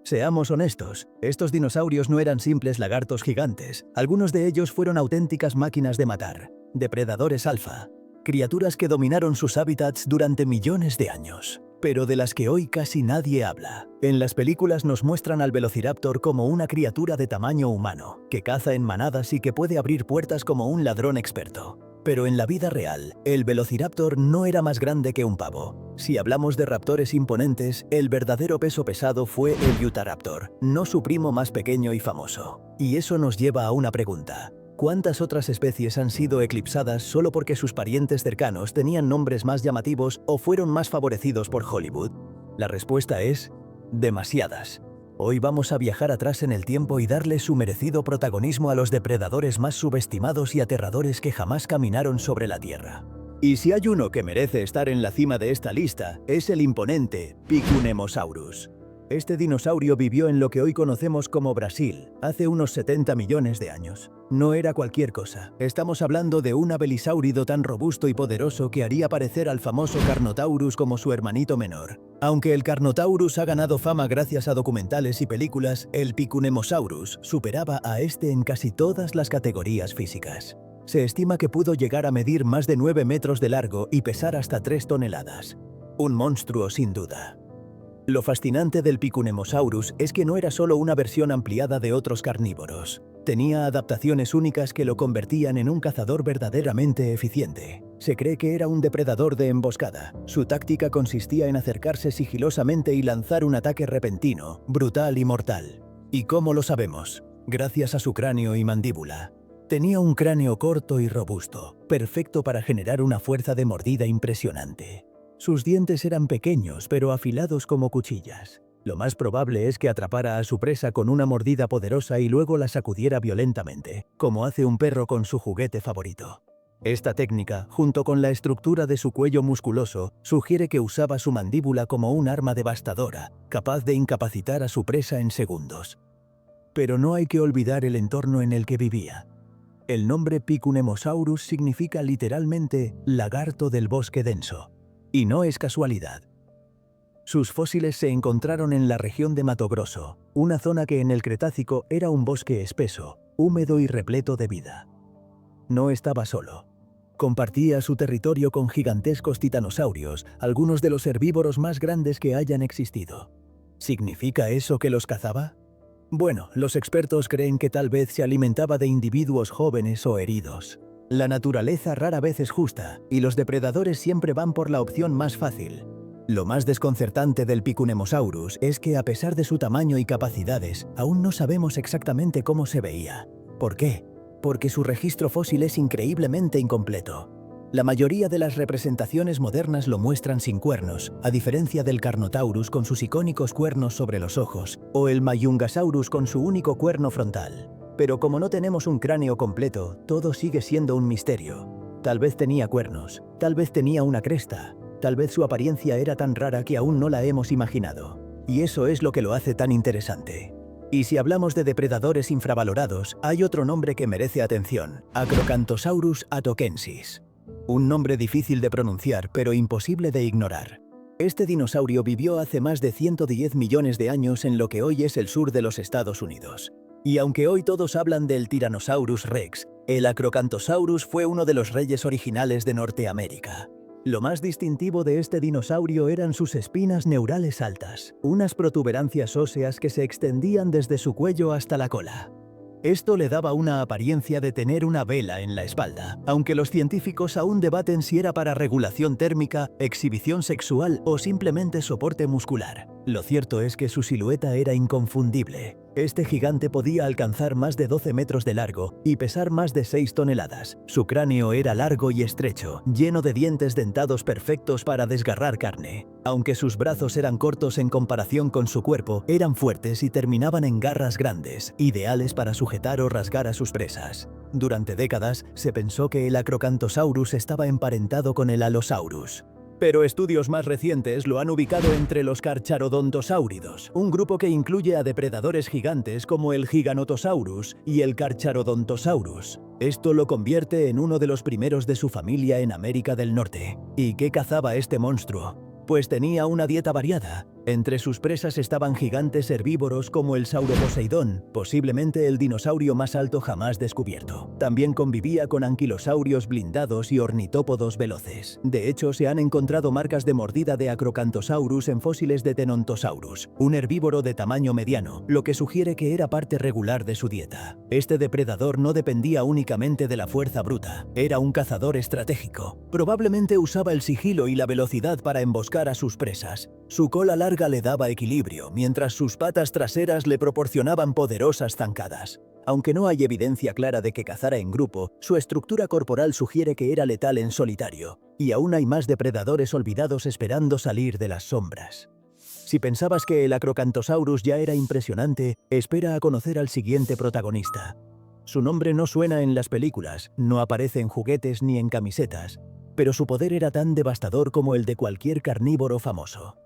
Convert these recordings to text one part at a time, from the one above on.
Seamos honestos, estos dinosaurios no eran simples lagartos gigantes, algunos de ellos fueron auténticas máquinas de matar, depredadores alfa, criaturas que dominaron sus hábitats durante millones de años, pero de las que hoy casi nadie habla. En las películas nos muestran al Velociraptor como una criatura de tamaño humano, que caza en manadas y que puede abrir puertas como un ladrón experto. Pero en la vida real, el Velociraptor no era más grande que un pavo. Si hablamos de raptores imponentes, el verdadero peso pesado fue el Utahraptor, no su primo más pequeño y famoso. Y eso nos lleva a una pregunta. ¿Cuántas otras especies han sido eclipsadas solo porque sus parientes cercanos tenían nombres más llamativos o fueron más favorecidos por Hollywood? La respuesta es: demasiadas. Hoy vamos a viajar atrás en el tiempo y darle su merecido protagonismo a los depredadores más subestimados y aterradores que jamás caminaron sobre la Tierra. Y si hay uno que merece estar en la cima de esta lista, es el imponente Picunemosaurus. Este dinosaurio vivió en lo que hoy conocemos como Brasil, hace unos 70 millones de años. No era cualquier cosa. Estamos hablando de un abelisáurido tan robusto y poderoso que haría parecer al famoso Carnotaurus como su hermanito menor. Aunque el Carnotaurus ha ganado fama gracias a documentales y películas, el Picunemosaurus superaba a este en casi todas las categorías físicas. Se estima que pudo llegar a medir más de 9 metros de largo y pesar hasta 3 toneladas. Un monstruo sin duda. Lo fascinante del Picunemosaurus es que no era solo una versión ampliada de otros carnívoros. Tenía adaptaciones únicas que lo convertían en un cazador verdaderamente eficiente. Se cree que era un depredador de emboscada. Su táctica consistía en acercarse sigilosamente y lanzar un ataque repentino, brutal y mortal. ¿Y cómo lo sabemos? Gracias a su cráneo y mandíbula. Tenía un cráneo corto y robusto, perfecto para generar una fuerza de mordida impresionante. Sus dientes eran pequeños pero afilados como cuchillas. Lo más probable es que atrapara a su presa con una mordida poderosa y luego la sacudiera violentamente, como hace un perro con su juguete favorito. Esta técnica, junto con la estructura de su cuello musculoso, sugiere que usaba su mandíbula como un arma devastadora, capaz de incapacitar a su presa en segundos. Pero no hay que olvidar el entorno en el que vivía. El nombre Picunemosaurus significa literalmente lagarto del bosque denso. Y no es casualidad. Sus fósiles se encontraron en la región de Mato Grosso, una zona que en el Cretácico era un bosque espeso, húmedo y repleto de vida. No estaba solo. Compartía su territorio con gigantescos titanosaurios, algunos de los herbívoros más grandes que hayan existido. ¿Significa eso que los cazaba? Bueno, los expertos creen que tal vez se alimentaba de individuos jóvenes o heridos. La naturaleza rara vez es justa, y los depredadores siempre van por la opción más fácil. Lo más desconcertante del Picunemosaurus es que a pesar de su tamaño y capacidades, aún no sabemos exactamente cómo se veía. ¿Por qué? Porque su registro fósil es increíblemente incompleto. La mayoría de las representaciones modernas lo muestran sin cuernos, a diferencia del Carnotaurus con sus icónicos cuernos sobre los ojos, o el Mayungasaurus con su único cuerno frontal. Pero como no tenemos un cráneo completo, todo sigue siendo un misterio. Tal vez tenía cuernos, tal vez tenía una cresta, tal vez su apariencia era tan rara que aún no la hemos imaginado. Y eso es lo que lo hace tan interesante. Y si hablamos de depredadores infravalorados, hay otro nombre que merece atención: Acrocanthosaurus atokensis. Un nombre difícil de pronunciar, pero imposible de ignorar. Este dinosaurio vivió hace más de 110 millones de años en lo que hoy es el sur de los Estados Unidos. Y aunque hoy todos hablan del Tyrannosaurus Rex, el Acrocanthosaurus fue uno de los reyes originales de Norteamérica. Lo más distintivo de este dinosaurio eran sus espinas neurales altas, unas protuberancias óseas que se extendían desde su cuello hasta la cola. Esto le daba una apariencia de tener una vela en la espalda, aunque los científicos aún debaten si era para regulación térmica, exhibición sexual o simplemente soporte muscular. Lo cierto es que su silueta era inconfundible. Este gigante podía alcanzar más de 12 metros de largo y pesar más de 6 toneladas. Su cráneo era largo y estrecho, lleno de dientes dentados perfectos para desgarrar carne. Aunque sus brazos eran cortos en comparación con su cuerpo, eran fuertes y terminaban en garras grandes, ideales para sujetar o rasgar a sus presas. Durante décadas, se pensó que el Acrocanthosaurus estaba emparentado con el Allosaurus. Pero estudios más recientes lo han ubicado entre los Carcharodontosáuridos, un grupo que incluye a depredadores gigantes como el Giganotosaurus y el Carcharodontosaurus. Esto lo convierte en uno de los primeros de su familia en América del Norte. ¿Y qué cazaba este monstruo? Pues tenía una dieta variada. Entre sus presas estaban gigantes herbívoros como el sauroposeidón, posiblemente el dinosaurio más alto jamás descubierto. También convivía con anquilosaurios blindados y ornitópodos veloces. De hecho, se han encontrado marcas de mordida de Acrocanthosaurus en fósiles de Tenontosaurus, un herbívoro de tamaño mediano, lo que sugiere que era parte regular de su dieta. Este depredador no dependía únicamente de la fuerza bruta, era un cazador estratégico. Probablemente usaba el sigilo y la velocidad para emboscar a sus presas. Su cola larga le daba equilibrio, mientras sus patas traseras le proporcionaban poderosas zancadas. Aunque no hay evidencia clara de que cazara en grupo, su estructura corporal sugiere que era letal en solitario, y aún hay más depredadores olvidados esperando salir de las sombras. Si pensabas que el Acrocanthosaurus ya era impresionante, espera a conocer al siguiente protagonista. Su nombre no suena en las películas, no aparece en juguetes ni en camisetas, pero su poder era tan devastador como el de cualquier carnívoro famoso.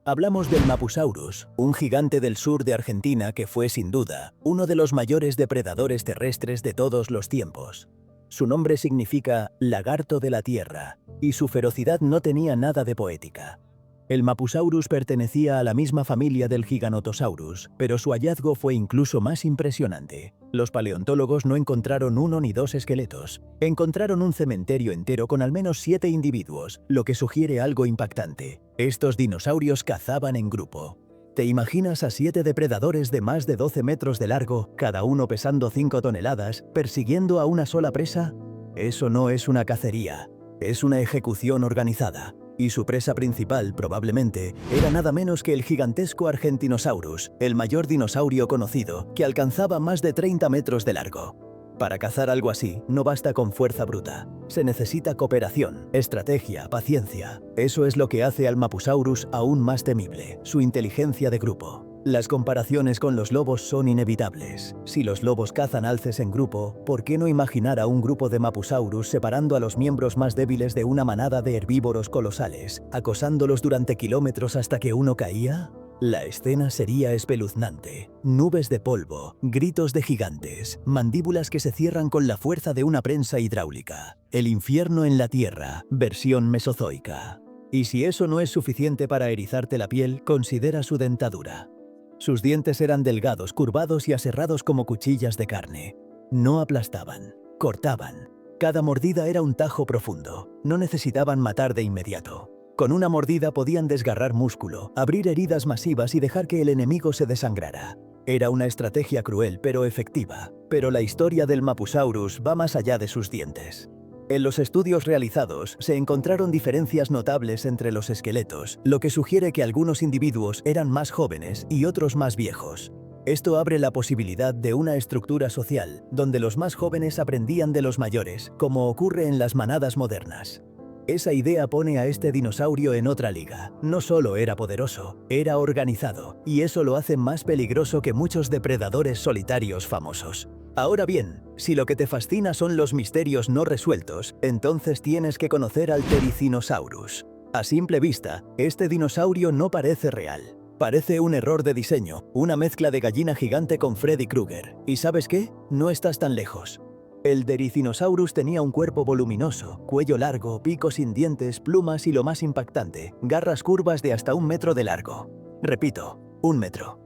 Hablamos del Mapusaurus, un gigante del sur de Argentina que fue sin duda uno de los mayores depredadores terrestres de todos los tiempos. Su nombre significa lagarto de la tierra, y su ferocidad no tenía nada de poética. El Mapusaurus pertenecía a la misma familia del Giganotosaurus, pero su hallazgo fue incluso más impresionante. Los paleontólogos no encontraron uno ni dos esqueletos. Encontraron un cementerio entero con al menos 7 individuos, lo que sugiere algo impactante. Estos dinosaurios cazaban en grupo. ¿Te imaginas a 7 depredadores de más de 12 metros de largo, cada uno pesando 5 toneladas, persiguiendo a una sola presa? Eso no es una cacería, es una ejecución organizada. Y su presa principal, probablemente, era nada menos que el gigantesco Argentinosaurus, el mayor dinosaurio conocido, que alcanzaba más de 30 metros de largo. Para cazar algo así, no basta con fuerza bruta. Se necesita cooperación, estrategia, paciencia. Eso es lo que hace al Mapusaurus aún más temible, su inteligencia de grupo. Las comparaciones con los lobos son inevitables. Si los lobos cazan alces en grupo, ¿por qué no imaginar a un grupo de Mapusaurus separando a los miembros más débiles de una manada de herbívoros colosales, acosándolos durante kilómetros hasta que uno caía? La escena sería espeluznante. Nubes de polvo, gritos de gigantes, mandíbulas que se cierran con la fuerza de una prensa hidráulica. El infierno en la Tierra, versión mesozoica. Y si eso no es suficiente para erizarte la piel, considera su dentadura. Sus dientes eran delgados, curvados y aserrados como cuchillas de carne. No aplastaban, cortaban. Cada mordida era un tajo profundo. No necesitaban matar de inmediato. Con una mordida podían desgarrar músculo, abrir heridas masivas y dejar que el enemigo se desangrara. Era una estrategia cruel pero efectiva. Pero la historia del Mapusaurus va más allá de sus dientes. En los estudios realizados, se encontraron diferencias notables entre los esqueletos, lo que sugiere que algunos individuos eran más jóvenes y otros más viejos. Esto abre la posibilidad de una estructura social, donde los más jóvenes aprendían de los mayores, como ocurre en las manadas modernas. Esa idea pone a este dinosaurio en otra liga. No solo era poderoso, era organizado, y eso lo hace más peligroso que muchos depredadores solitarios famosos. Ahora bien, si lo que te fascina son los misterios no resueltos, entonces tienes que conocer al Therizinosaurus. A simple vista, este dinosaurio no parece real. Parece un error de diseño, una mezcla de gallina gigante con Freddy Krueger. ¿Y sabes qué? No estás tan lejos. El Therizinosaurus tenía un cuerpo voluminoso, cuello largo, pico sin dientes, plumas y lo más impactante, garras curvas de hasta 1 metro de largo. Repito, 1 metro.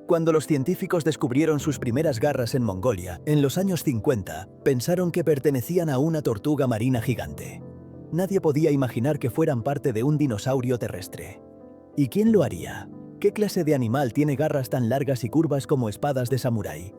Cuando los científicos descubrieron sus primeras garras en Mongolia, en los años 50, pensaron que pertenecían a una tortuga marina gigante. Nadie podía imaginar que fueran parte de un dinosaurio terrestre. ¿Y quién lo haría? ¿Qué clase de animal tiene garras tan largas y curvas como espadas de samurái?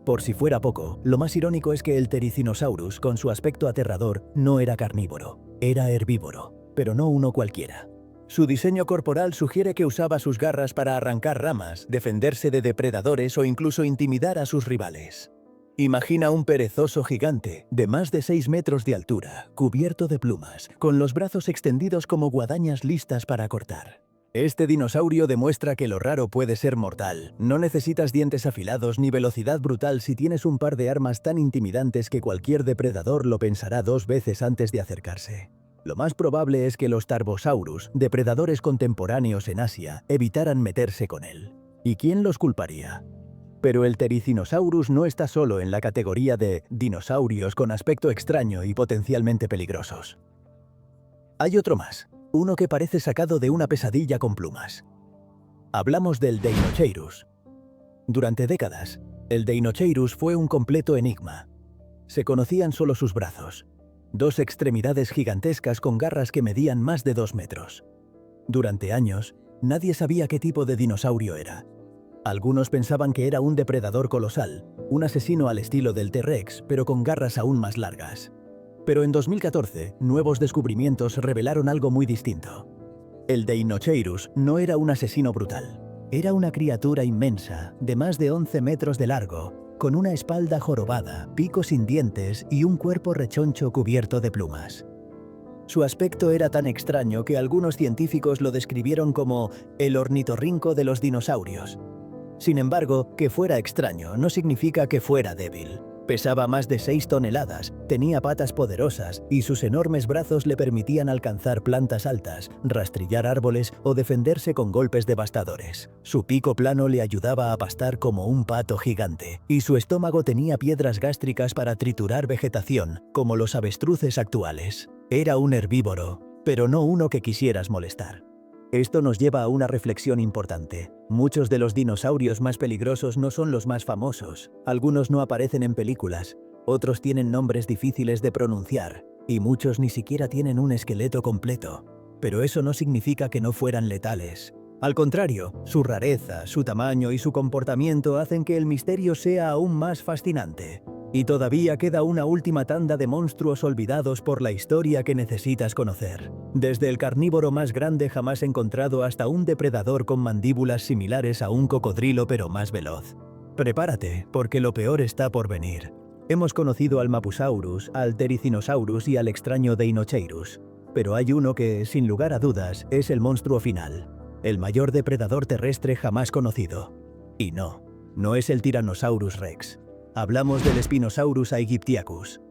Por si fuera poco, lo más irónico es que el Therizinosaurus, con su aspecto aterrador, no era carnívoro, era herbívoro, pero no uno cualquiera. Su diseño corporal sugiere que usaba sus garras para arrancar ramas, defenderse de depredadores o incluso intimidar a sus rivales. Imagina un perezoso gigante, de más de 6 metros de altura, cubierto de plumas, con los brazos extendidos como guadañas listas para cortar. Este dinosaurio demuestra que lo raro puede ser mortal. No necesitas dientes afilados ni velocidad brutal si tienes un par de armas tan intimidantes que cualquier depredador lo pensará 2 veces antes de acercarse. Lo más probable es que los Tarbosaurus, depredadores contemporáneos en Asia, evitaran meterse con él. ¿Y quién los culparía? Pero el Therizinosaurus no está solo en la categoría de dinosaurios con aspecto extraño y potencialmente peligrosos. Hay otro más, uno que parece sacado de una pesadilla con plumas. Hablamos del Deinocheirus. Durante décadas, el Deinocheirus fue un completo enigma. Se conocían solo sus brazos, dos extremidades gigantescas con garras que medían más de 2 metros. Durante años, nadie sabía qué tipo de dinosaurio era. Algunos pensaban que era un depredador colosal, un asesino al estilo del T-Rex, pero con garras aún más largas. Pero en 2014, nuevos descubrimientos revelaron algo muy distinto. El Deinocheirus no era un asesino brutal. Era una criatura inmensa, de más de 11 metros de largo, con una espalda jorobada, pico sin dientes y un cuerpo rechoncho cubierto de plumas. Su aspecto era tan extraño que algunos científicos lo describieron como el ornitorrinco de los dinosaurios. Sin embargo, que fuera extraño no significa que fuera débil. Pesaba más de 6 toneladas, tenía patas poderosas y sus enormes brazos le permitían alcanzar plantas altas, rastrillar árboles o defenderse con golpes devastadores. Su pico plano le ayudaba a pastar como un pato gigante, y su estómago tenía piedras gástricas para triturar vegetación, como los avestruces actuales. Era un herbívoro, pero no uno que quisieras molestar. Esto nos lleva a una reflexión importante. Muchos de los dinosaurios más peligrosos no son los más famosos. Algunos no aparecen en películas, otros tienen nombres difíciles de pronunciar, y muchos ni siquiera tienen un esqueleto completo. Pero eso no significa que no fueran letales. Al contrario, su rareza, su tamaño y su comportamiento hacen que el misterio sea aún más fascinante. Y todavía queda una última tanda de monstruos olvidados por la historia que necesitas conocer. Desde el carnívoro más grande jamás encontrado hasta un depredador con mandíbulas similares a un cocodrilo pero más veloz. Prepárate, porque lo peor está por venir. Hemos conocido al Mapusaurus, al Therizinosaurus y al extraño Deinocheirus. Pero hay uno que, sin lugar a dudas, es el monstruo final. El mayor depredador terrestre jamás conocido. Y no es el Tyrannosaurus Rex. Hablamos del Spinosaurus aegyptiacus.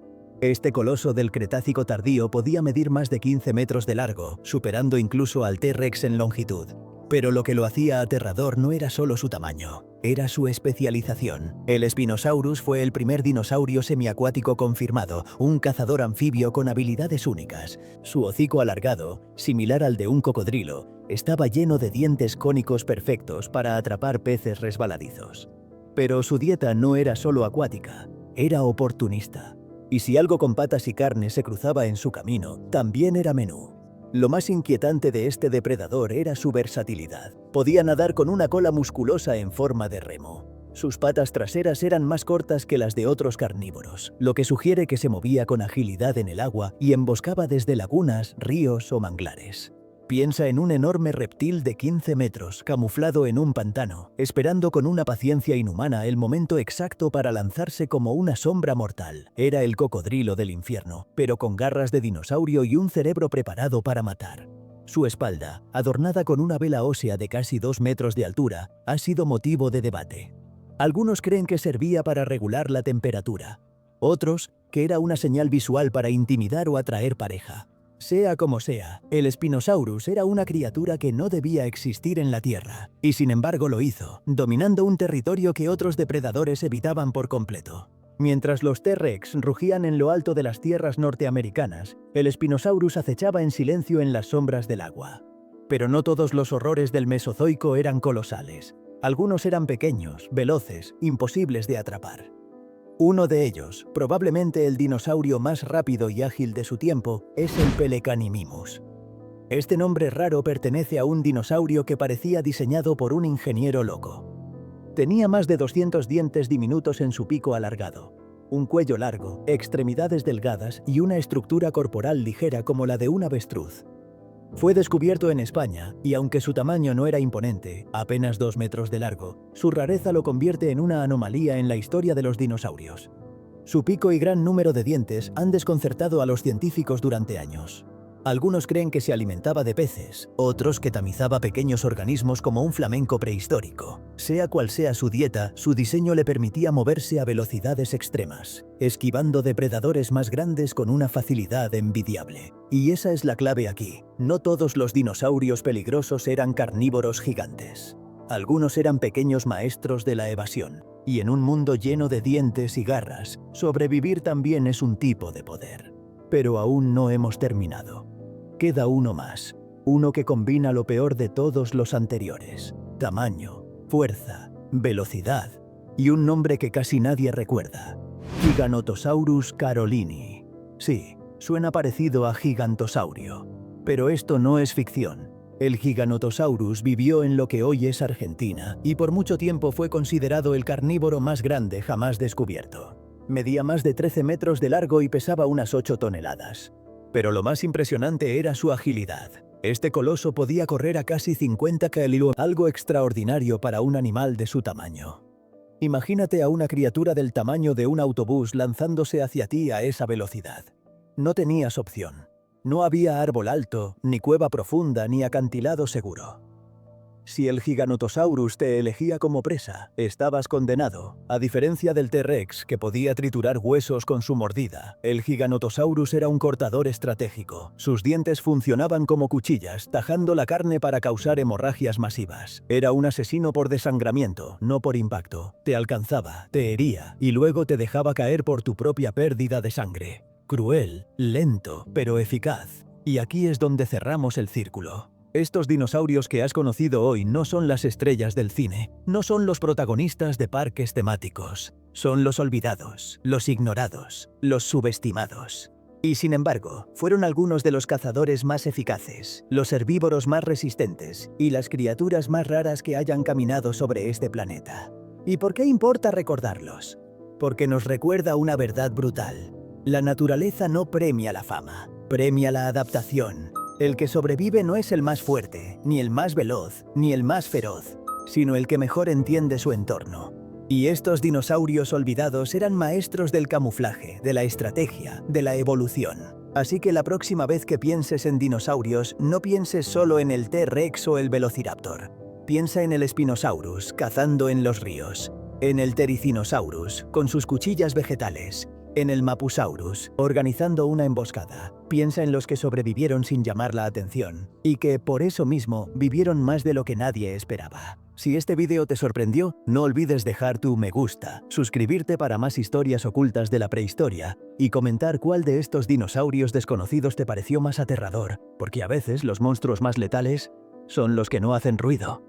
Este coloso del Cretácico tardío podía medir más de 15 metros de largo, superando incluso al T-Rex en longitud. Pero lo que lo hacía aterrador no era solo su tamaño, era su especialización. El Spinosaurus fue el primer dinosaurio semiacuático confirmado, un cazador anfibio con habilidades únicas. Su hocico alargado, similar al de un cocodrilo, estaba lleno de dientes cónicos perfectos para atrapar peces resbaladizos. Pero su dieta no era solo acuática, era oportunista. Y si algo con patas y carne se cruzaba en su camino, también era menú. Lo más inquietante de este depredador era su versatilidad. Podía nadar con una cola musculosa en forma de remo. Sus patas traseras eran más cortas que las de otros carnívoros, lo que sugiere que se movía con agilidad en el agua y emboscaba desde lagunas, ríos o manglares. Piensa en un enorme reptil de 15 metros, camuflado en un pantano, esperando con una paciencia inhumana el momento exacto para lanzarse como una sombra mortal. Era el cocodrilo del infierno, pero con garras de dinosaurio y un cerebro preparado para matar. Su espalda, adornada con una vela ósea de casi 2 metros de altura, ha sido motivo de debate. Algunos creen que servía para regular la temperatura. Otros, que era una señal visual para intimidar o atraer pareja. Sea como sea, el Spinosaurus era una criatura que no debía existir en la Tierra, y sin embargo lo hizo, dominando un territorio que otros depredadores evitaban por completo. Mientras los T-Rex rugían en lo alto de las tierras norteamericanas, el Spinosaurus acechaba en silencio en las sombras del agua. Pero no todos los horrores del Mesozoico eran colosales. Algunos eran pequeños, veloces, imposibles de atrapar. Uno de ellos, probablemente el dinosaurio más rápido y ágil de su tiempo, es el Pelecanimimus. Este nombre raro pertenece a un dinosaurio que parecía diseñado por un ingeniero loco. Tenía más de 200 dientes diminutos en su pico alargado, un cuello largo, extremidades delgadas y una estructura corporal ligera como la de un avestruz. Fue descubierto en España, y aunque su tamaño no era imponente, apenas 2 metros de largo, su rareza lo convierte en una anomalía en la historia de los dinosaurios. Su pico y gran número de dientes han desconcertado a los científicos durante años. Algunos creen que se alimentaba de peces, otros que tamizaba pequeños organismos como un flamenco prehistórico. Sea cual sea su dieta, su diseño le permitía moverse a velocidades extremas, esquivando depredadores más grandes con una facilidad envidiable. Y esa es la clave aquí. No todos los dinosaurios peligrosos eran carnívoros gigantes. Algunos eran pequeños maestros de la evasión. Y en un mundo lleno de dientes y garras, sobrevivir también es un tipo de poder. Pero aún no hemos terminado. Queda uno más, uno que combina lo peor de todos los anteriores. tamaño, fuerza, velocidad y un nombre que casi nadie recuerda: Giganotosaurus carolini. Sí, suena parecido a gigantosaurio. Pero esto no es ficción. El Giganotosaurus vivió en lo que hoy es Argentina y por mucho tiempo fue considerado el carnívoro más grande jamás descubierto. Medía más de 13 metros de largo y pesaba unas 8 toneladas. Pero lo más impresionante era su agilidad. Este coloso podía correr a casi 50 km, algo extraordinario para un animal de su tamaño. Imagínate a una criatura del tamaño de un autobús lanzándose hacia ti a esa velocidad. No tenías opción. No había árbol alto, ni cueva profunda, ni acantilado seguro. Si el Giganotosaurus te elegía como presa, estabas condenado. A diferencia del T-Rex, que podía triturar huesos con su mordida, el Giganotosaurus era un cortador estratégico. Sus dientes funcionaban como cuchillas, tajando la carne para causar hemorragias masivas. Era un asesino por desangramiento, no por impacto. Te alcanzaba, te hería, y luego te dejaba caer por tu propia pérdida de sangre. Cruel, lento, pero eficaz. Y aquí es donde cerramos el círculo. Estos dinosaurios que has conocido hoy no son las estrellas del cine, no son los protagonistas de parques temáticos, son los olvidados, los ignorados, los subestimados. Y sin embargo, fueron algunos de los cazadores más eficaces, los herbívoros más resistentes y las criaturas más raras que hayan caminado sobre este planeta. ¿Y por qué importa recordarlos? Porque nos recuerda una verdad brutal. La naturaleza no premia la fama, premia la adaptación. El que sobrevive no es el más fuerte, ni el más veloz, ni el más feroz, sino el que mejor entiende su entorno. Y estos dinosaurios olvidados eran maestros del camuflaje, de la estrategia, de la evolución. Así que la próxima vez que pienses en dinosaurios, no pienses solo en el T-Rex o el Velociraptor. Piensa en el Spinosaurus, cazando en los ríos, en el Therizinosaurus, con sus cuchillas vegetales, en el Mapusaurus, organizando una emboscada. Piensa en los que sobrevivieron sin llamar la atención, y que, por eso mismo, vivieron más de lo que nadie esperaba. Si este vídeo te sorprendió, no olvides dejar tu me gusta, suscribirte para más historias ocultas de la prehistoria, y comentar cuál de estos dinosaurios desconocidos te pareció más aterrador, porque a veces los monstruos más letales son los que no hacen ruido.